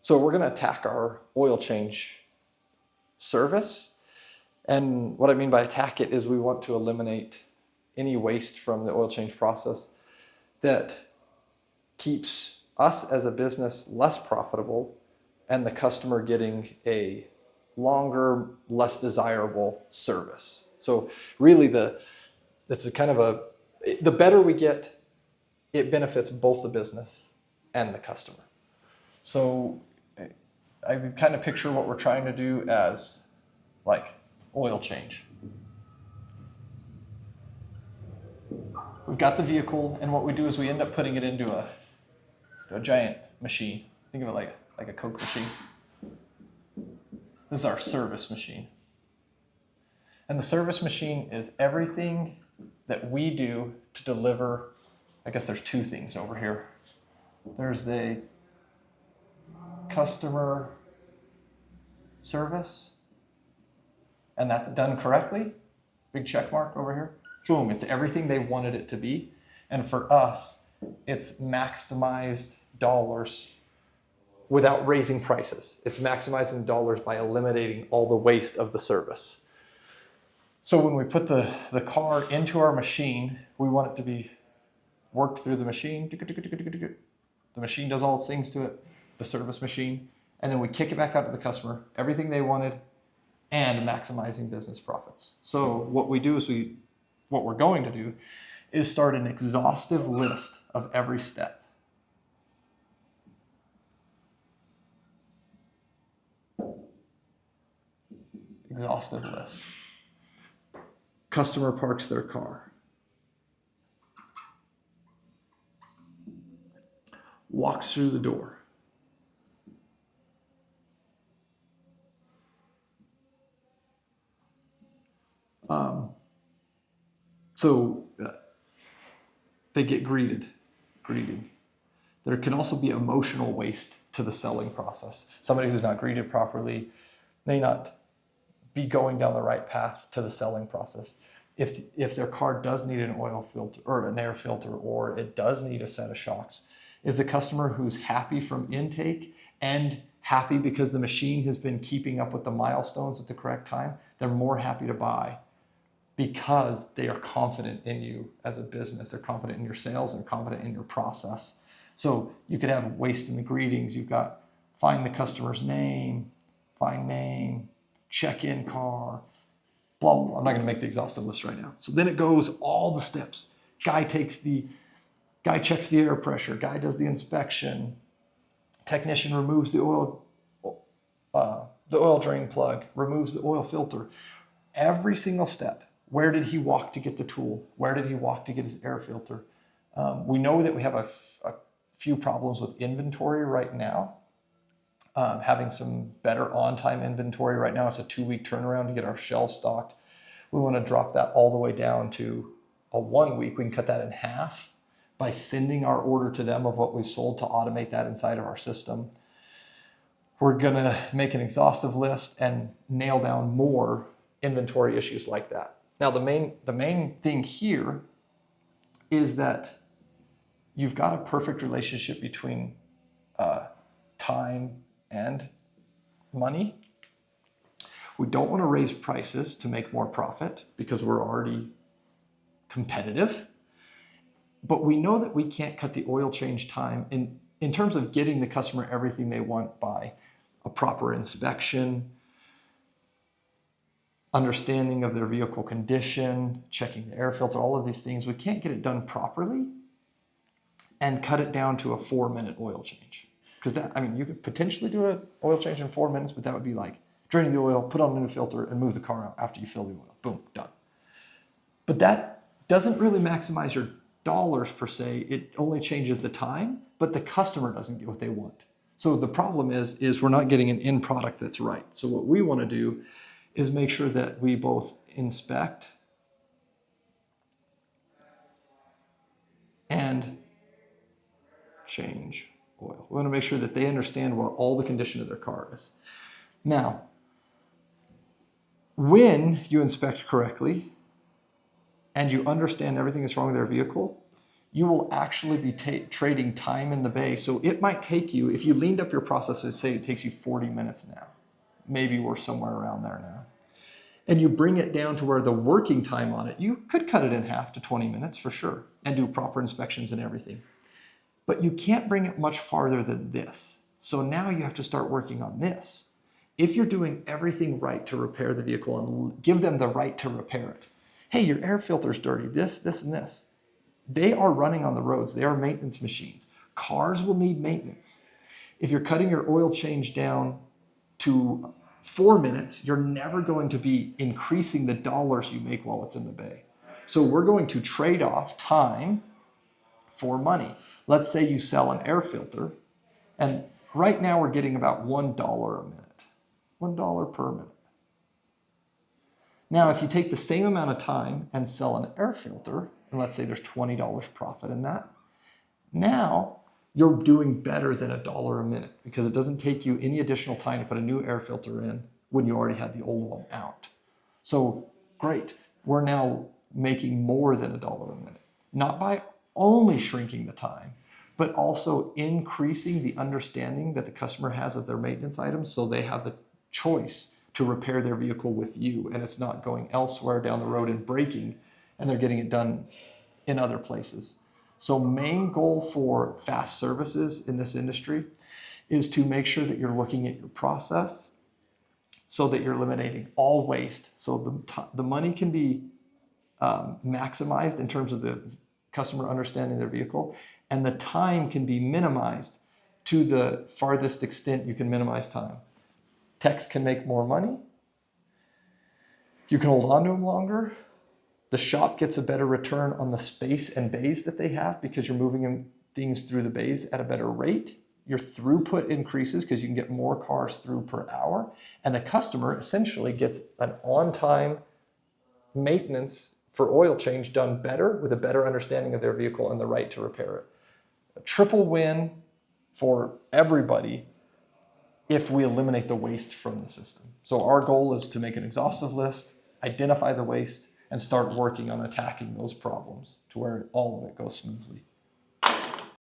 So we're going to attack our oil change service. And what I mean by attack it is we want to eliminate any waste from the oil change process that keeps us as a business less profitable and the customer getting a longer, less desirable service. So really the better we get, it benefits both the business and the customer. So I kind of picture what we're trying to do as like oil change. We've got the vehicle, and what we do is we end up putting it into a giant machine. Think of it like a Coke machine. This is our service machine. And the service machine is everything that we do to deliver. I guess there's two things over here. There's the customer service, and that's done correctly. Big check mark over here. Boom, it's everything they wanted it to be. And for us, it's maximized dollars without raising prices. It's maximizing dollars by eliminating all the waste of the service. So when we put the car into our machine, we want it to be worked through the machine. The machine does all its things to it, the service machine, and then we kick it back out to the customer, everything they wanted, and maximizing business profits. So what we do is what we're going to do is start an exhaustive list of every step. Exhaustive list. Customer parks their car. Walks through the door. So they get greeted. There can also be emotional waste to the selling process. Somebody who's not greeted properly may not be going down the right path to the selling process. If their car does need an oil filter or an air filter, or it does need a set of shocks, is the customer who's happy from intake and happy because the machine has been keeping up with the milestones at the correct time, they're more happy to buy because they are confident in you as a business. They're confident in your sales and confident in your process. So you could have waste in the greetings. You've got find the customer's name, find name, check in car, blah, blah, blah. I'm not going to make the exhaustive list right now. So then it goes all the steps. Guy checks the air pressure. Guy does the inspection. Technician removes the oil drain plug, removes the oil filter. Every single step. Where did he walk to get the tool? Where did he walk to get his air filter? We know that we have a few problems with inventory right now. Having some better on-time inventory right now. It's a 2-week turnaround to get our shelves stocked. We want to drop that all the way down to a 1 week. We can cut that in half by sending our order to them of what we've sold to automate that inside of our system. We're going to make an exhaustive list and nail down more inventory issues like that. Now, the main thing here is that you've got a perfect relationship between time and money. We don't want to raise prices to make more profit because we're already competitive. But we know that we can't cut the oil change time in terms of getting the customer everything they want by a proper inspection, understanding of their vehicle condition, checking the air filter, all of these things. We can't get it done properly and cut it down to a 4-minute oil change. Because you could potentially do an oil change in 4 minutes, but that would be like draining the oil, put on a new filter, and move the car out after you fill the oil. Boom, done. But that doesn't really maximize your dollars per se. It only changes the time, but the customer doesn't get what they want. So the problem is we're not getting an end product that's right. So what we want to do is make sure that we both inspect and change oil. We want to make sure that they understand what all the condition of their car is. Now, when you inspect correctly and you understand everything that's wrong with their vehicle, you will actually be trading time in the bay. So it might take you, if you leaned up your process, let's say it takes you 40 minutes now, maybe we're somewhere around there now, and you bring it down to where the working time on it, you could cut it in half to 20 minutes for sure and do proper inspections and everything. But you can't bring it much farther than this. So now you have to start working on this. If you're doing everything right to repair the vehicle and give them the right to repair it, hey, your air filter's dirty, this, and this. They are running on the roads. They are maintenance machines. Cars will need maintenance. If you're cutting your oil change down to 4 minutes, you're never going to be increasing the dollars you make while it's in the bay. So we're going to trade off time for money. Let's say you sell an air filter, and right now we're getting about $1 a minute. $1 per minute. Now, if you take the same amount of time and sell an air filter, and let's say there's $20 profit in that, now you're doing better than $1 a minute because it doesn't take you any additional time to put a new air filter in when you already had the old one out. So great, we're now making more than $1 a minute, not by only shrinking the time, but also increasing the understanding that the customer has of their maintenance items so they have the choice to repair their vehicle with you, and it's not going elsewhere down the road and breaking, and they're getting it done in other places. So main goal for fast services in this industry is to make sure that you're looking at your process so that you're eliminating all waste. So the money can be maximized in terms of the customer understanding their vehicle, and the time can be minimized to the farthest extent you can minimize time. Techs can make more money. You can hold on to them longer. The shop gets a better return on the space and bays that they have because you're moving things through the bays at a better rate. Your throughput increases because you can get more cars through per hour. And the customer essentially gets an on-time maintenance for oil change done better with a better understanding of their vehicle and the right to repair it. A triple win for everybody if we eliminate the waste from the system. So our goal is to make an exhaustive list, identify the waste, and start working on attacking those problems to where all of it goes smoothly.